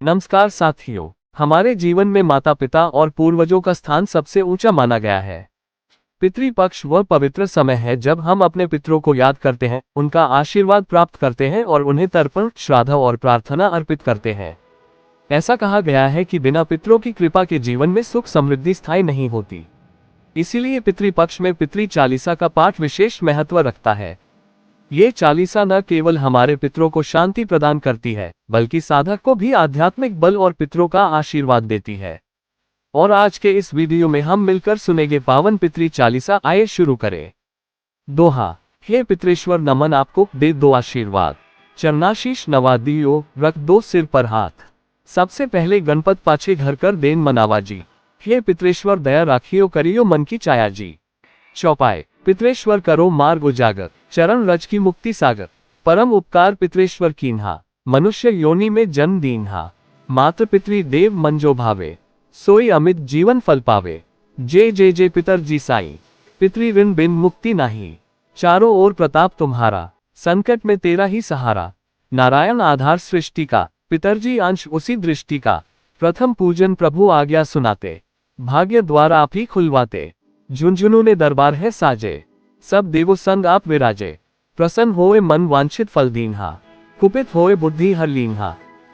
नमस्कार साथियों, हमारे जीवन में माता पिता और पूर्वजों का स्थान सबसे ऊंचा माना गया है। पितृपक्ष वह पवित्र समय है जब हम अपने पितरों को याद करते हैं, उनका आशीर्वाद प्राप्त करते हैं और उन्हें तर्पण, श्राद्ध और प्रार्थना अर्पित करते हैं। ऐसा कहा गया है कि बिना पितरों की कृपा के जीवन में सुख समृद्धि स्थायी नहीं होती। इसीलिए पितृपक्ष में पितृ चालीसा का पाठ विशेष महत्व रखता है। ये चालीसा न केवल हमारे पितरों को शांति प्रदान करती है, बल्कि साधक को भी आध्यात्मिक बल और पितरों का आशीर्वाद देती है। और आज के इस वीडियो में हम मिलकर सुनेंगे पावन पितृ चालीसा। आइए शुरू करें। दोहा। हे पितरेश्वर, नमन आपको, दे दो आशीर्वाद। चरणाशीष नवा दियो, रख दो सिर पर हाथ। सबसे पहले गणपत पाछे घर कर देन मनावा जी। हे पितरेश्वर, दया राखियो, करियो मन की चाया जी। चौपाई। पितरेश्वर करो मार्ग उजागर, चरण रज की मुक्ति सागर। परम उपकार पितरेश्वर कीन्हा, मनुष्य योनि में जन्म दीन्हा। मातृ पितृ देव मन जो भावे, सोई अमित जीवन फल पावे। जय जय जय पितर जी साई, पितृ ऋण बिन मुक्ति नाही। चारों ओर प्रताप तुम्हारा, संकट में तेरा ही सहारा। नारायण आधार सृष्टि का, पितरजी अंश उसी दृष्टि का। प्रथम पूजन प्रभु आज्ञा सुनाते, भाग्य द्वार आप ही खुलवाते। झुंझुनू ने दरबार है साजे, सब देवो संग आप विराजे। प्रसन्न होए मन वांछित फल दीन्हा, कुपित होए बुद्धि हर लीन्हा।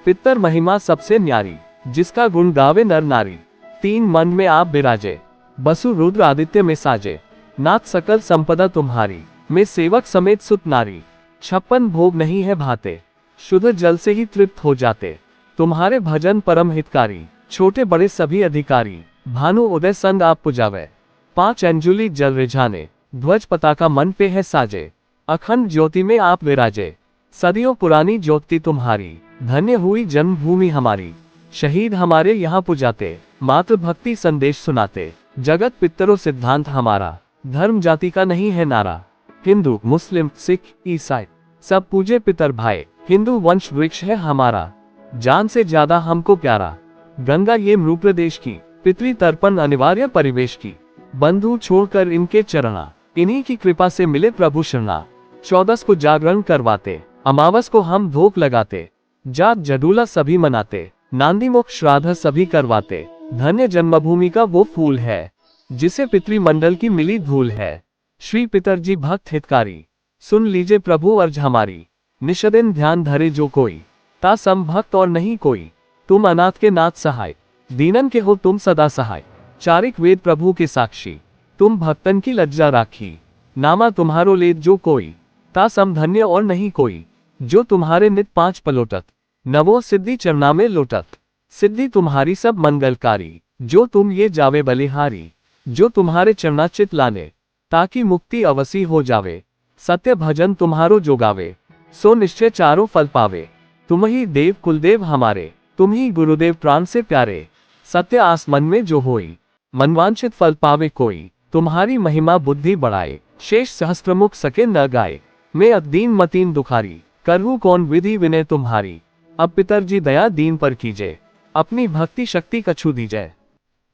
पितर महिमा सबसे न्यारी, जिसका गुण गावे नर नारी। तीन मन में आप विराजे, बसु रुद्र आदित्य में साजे। नाथ सकल संपदा तुम्हारी, में सेवक समेत सुत नारी। 56 भोग नहीं है भाते, शुद्ध जल से ही तृप्त हो जाते। तुम्हारे भजन परम हितकारी, छोटे बड़े सभी अधिकारी। भानु उदय संग आप पुजावे, 5 अंजुलि जल रिझाने। ध्वज पताका मन पे है साजे, अखंड ज्योति में आप विराजे। सदियों पुरानी ज्योति तुम्हारी, धन्य हुई जन्मभूमि हमारी। शहीद हमारे यहाँ पुजाते, मातृ भक्ति संदेश सुनाते। जगत पितरों सिद्धांत हमारा, धर्म जाति का नहीं है नारा। हिंदू, मुस्लिम, सिख, ईसाई सब पूजे पितर भाई। हिंदू वंश वृक्ष है हमारा, जान से ज्यादा हमको प्यारा। गंगा ये मृ प्रदेश की, पितृ तर्पण अनिवार्य परिवेश की। बंधु छोड़कर इनके चरणा, इन्हीं की कृपा से मिले प्रभु शरणा। 14 को जागरण करवाते, अमावस को हम धूप लगाते। जात जडूला सभी मनाते, नांदी मुख श्राद्ध सभी करवाते। धन्य जन्मभूमि का वो फूल है, जिसे पितृमंडल की मिली धूल है। श्री पितरजी भक्त हितकारी, सुन लीजिए प्रभु अर्ज हमारी। निष्दिन ध्यान धरे जो कोई, ता सम भक्त और नहीं कोई। तुम अनाथ के नाथ सहाय, दीनन के हो तुम सदा सहाय। चारिक वेद प्रभु के साक्षी, तुम भक्तन की लज्जा राखी। नामा तुम्हारो लेत जो कोई, ता सम धन्य और नहीं कोई। जो तुम्हारे नित 5 पलोटत, नवो सिद्धि चरना में लोटत। सिद्धि तुम्हारी सब मंगलकारी, जो तुम ये जावे बलिहारी। जो तुम्हारे चरणाचित लाने, ताकि मुक्ति अवसी हो जावे। सत्य भजन तुम्हारो जो गावे, सो निश्चय चारों फल पावे। तुम ही देव कुलदेव हमारे, तुम ही गुरुदेव प्राण से प्यारे। सत्य आस मन में जो होई, मनवांछित फल पावे कोई। तुम्हारी महिमा बुद्धि बढ़ाए, शेष सहस्त्रमुख सके न गाए। मैं अदीन मतीन दुखारी, करहूँ कौन विधि विनय तुम्हारी। अब पितरजी दया दीन पर कीजिए, अपनी भक्ति शक्ति कछु दीजिए।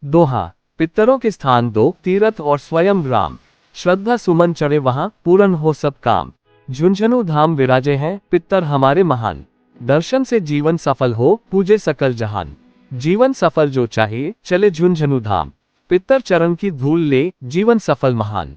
दोहा। पितरों के स्थान 2 तीर्थ और स्वयं राम। श्रद्धा सुमन चढ़े वहां, पूर्ण हो सब काम। झुंझुनू धाम विराजे हैं पितर हमारे महान। दर्शन से जीवन सफल हो, पूजे सकल जहान। जीवन सफल जो चाहे, चले झुंझुनू धाम। पितर चरण की धूल ले, जीवन सफल महान।